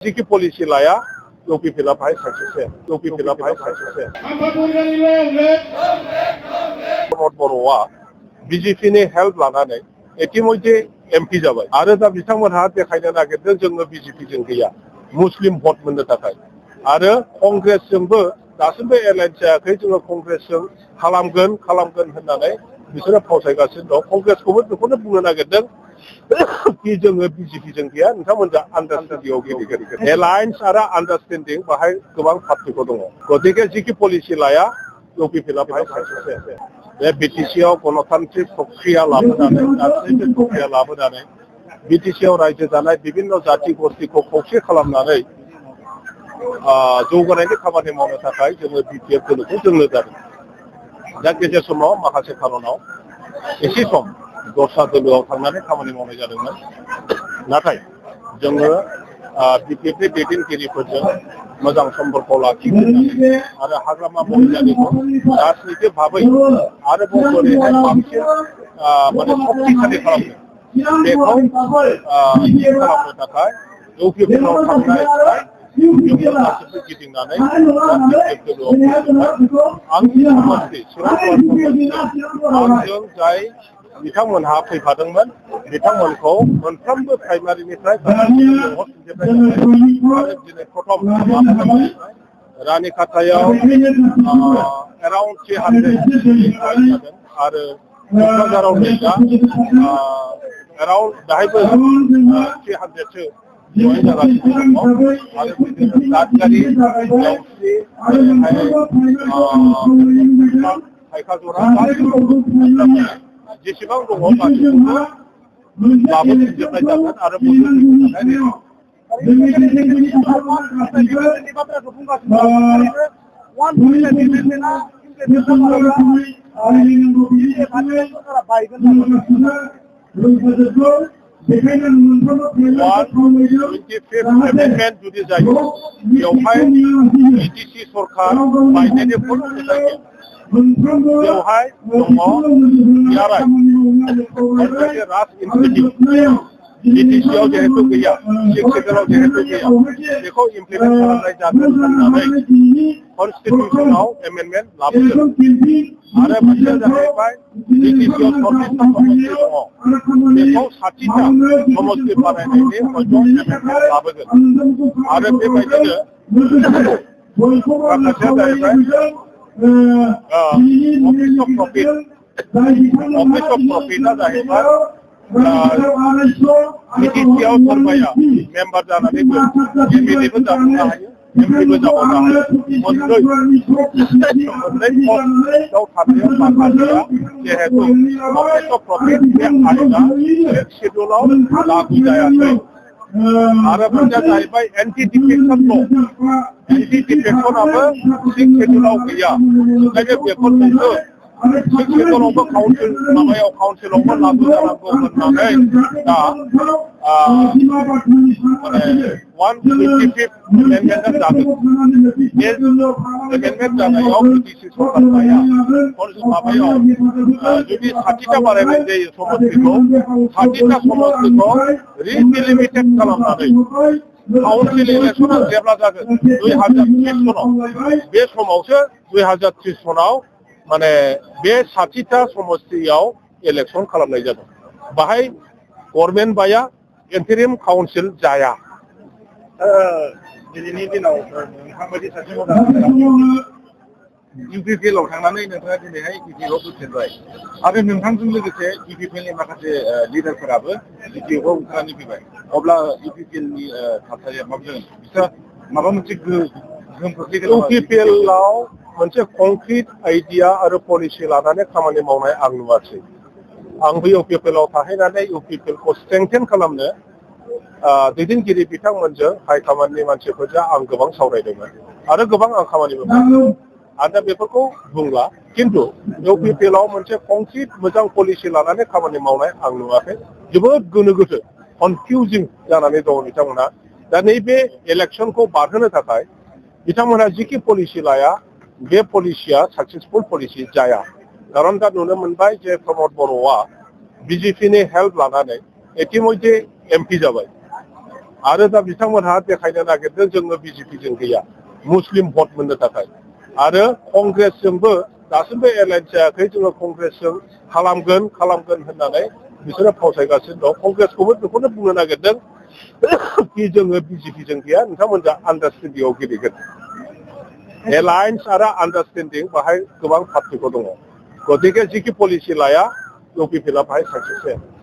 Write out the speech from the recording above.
जिखि पलिसि लाया इउपिपिएलआ बाहाय साक्सेस प्रमद बर'आ बिजेपिनि हेल्प लानानै इतिमध्ये एमपि जाबाय आरो दा बिथांमोनहा देखायनो नागिरदों जोङो बिजेपिजों गैया मुस्लिम भट मोननो थाखाय आरो कंग्रेसजोंबो दासिमबो एलायन्स जायाखै जोङो कंग्रेसजों खालामगोन होननानै बिसोरो फावसायगासिनो दं कंग्रेसखौबो बेखौनो बुंनो नागिरदों कि जोङो बिजेपिजों गैया नोंथांमोनहा आन्डारस्टेन्डिंआव गेलेगोन एलायन्स आरो आन्डारस्टेन्डिं बाहाय गोबां पार्टिखौ दङ गतिके जिखि पलिसि लाया इउपिपिएलआ बाहाय साक्सेस बे बिटिसिआव गणतान्त्रिक प्रक्रिया लाबोनानै बिटिसिआव रायजो जानाय बिभिन्न जाति गस्टिखौ खौसे खालामनानै जौगानायनि खामानि मावनो थाखाय जोङो बिपिएफ दोलोखौ जोंनो जादों दा गेजेर समाव माखासे खारनाव एसे सम दस्रा दोलोआव थांनानै खामानि मावनाय जादोंमोन नाथाय जोङो बिपिएफनि दैदेनगिरिफोरजों मोजां सम्पर्क लाखिनानै आरो हाग्रामा महिलानिखौ राजनितिक भाबै आरोबाव बोरैहाय बांसिन माने शक्तिशालि खालामनो बेखौ खालामनो थाखाय इउपिपिएलआव थांनाय जोङो गासिबो गिदिंनानै आंनि समस्ति आंजों जाय बिथांमोनहा फैफादोंमोन बिथांमोनखौ मोनफ्रोमबो प्राइमारिनिफ्राय आरो दिनै प्रथम रानिखातायाव एराउन्ड 300 आरो क'क्राझाराव नै दा एराउन्ड दाहायबो 300सो जयन जागासिनो दङ आरो बिदिनो दादगारि दाउस्रि थाइखाजरा जेसेबां दङ गासिखौबो लाबोफिनजोबनाय जागोन आरो जुदि जायो बेवहाय बिटिसि सरकार बायनायनि बेवहाय राज इनस्टिटिउट बिटिसिआव जिहेतु गैया सेक्रेटारियाव जिहेतु गैया बेखौ इमप्लिमेन्ट खालामनाय जागोन होननानै कनस्टिटिउसनाव एमेन्डमेन्ट लाबोदों आरो मोनसेया जाहैबाय बिटिसिआव 34टा समस्ति दङ बेखौ 60टा समस्ति बानायनायनि हयथ' एमेन्डमेन्ट लाबोगोन आरो बेबायदिनो माखासेया जाहैबाय अफिस अफ प्रफिटआ जाहैबाय बिटिसिआव सोरबाया मेम्बार जानानैबो एमएलएबो जानो हायो एमपिबो जाबावनो हायो मोननै पस्टआव थानायाव माखासेया जिहेतु अफिस अफ प्रफिट बे आयदा शेड्युलाव लागु जायाखै आरो मोनसेया जाहैबाय एन्टि डिफेक्शन डिफेक्शनाबो सिक्स शेड्युलाव गैया ओंखायनो बेफोरखौबो सिक्स शेड्युलावबो काउन्सिलावबो लागु जानांगौ होननानै दा 125th एमेन्डमेन्टआ जागोन बे एमेन्डमेन्ट जानायाव बिटिसि सरकारया माबायाव जुदि 60टा बानायनाय जायो समस्तिखौ 60टा समस्तिखौ रिडिलिमिटेड खालामनानै काउन्सिल इलेक्सना जेब्ला जागोन 2030 सनाव बे समावसो 2030 सनाव माने बे 60टा समस्तियाव इलेक्सन खालामनाय जादों बाहाय गभर्नमेन्ट बाया इन्टारिम काउन्सिल जाया दिनैनि दिनाव नोंथांबायदि सासे इउपिपिएलआव थांनानै नोंथाङा दिनैहाय इपिएफआव फैफेरबाय आरो नोंथांजों लोगोसे इपिपिएलनि माखासे लिडारफोराबो इपिएफआव ओंखारनानै फैबाय अब्ला इपिपिएलनि थासारिया माबायदि बिसोर माबा मोनसे गोहोम खोख्लैगोन इउपिपिएलआव मोनसे कंक्रिट आइडिया आरो पलिसि लानानै खामानि मावनाय आं नुवासै आंबो इउपिपिएलआव थाहैनानै इउपिपिएलखौ स्ट्रेंथेन खालामनो दैदेनगिरि बिथांमोनजों हाइकमान्डनि मानसिफोरजों आं गोबां सावरायदोंमोन आरो गोबां आं खामानिबो मावदों आं दा बेफोरखौ बुंला खिन्थु इउपिपिएलआव मोनसे कंक्रिट मोजां पलिसि लानानै खामानि मावनाय आं नुवाखै जोबोद गोनो गोथो कनफिउजिं जानानै दङ बिथांमोना दा नैबे इलेक्सनखौ बारहोनो थाखाय बिथांमोना जिखि पलिसि लाया बे पलिसिया साक्सेसफुल पलिसि जाया खारन दा नुनो मोनबाय जे प्रमद बर'आ बिजेपिनि हेल्प लानानै इतिमध्ये एमपि जाबाय आरो दा बिथांमोनहा देखायनो नागिरदों जोङो बिजेपिजों गैया मुस्लिम भट मोननो थाखाय आरो कंग्रेसजोंबो दासिमबो एलायन्स जायाखै जोङो कंग्रेसजों खालामगोन होननानै बिसोरो फावसायगासिनो दं कंग्रेसखौबो बेखौनो बुंनो नागिरदों कि जोङो बिजेपिजों गैया नोंथांमोनहा आन्डारस्टेन्डिंआव गेलेगोन एलायन्स आरो आन्डारस्टेन्डिं बाहाय गोबां पार्थक्य दङ गतिके जिखि पलिसि लाया इउपिपिएलआ बाहाय साक्सेस जाया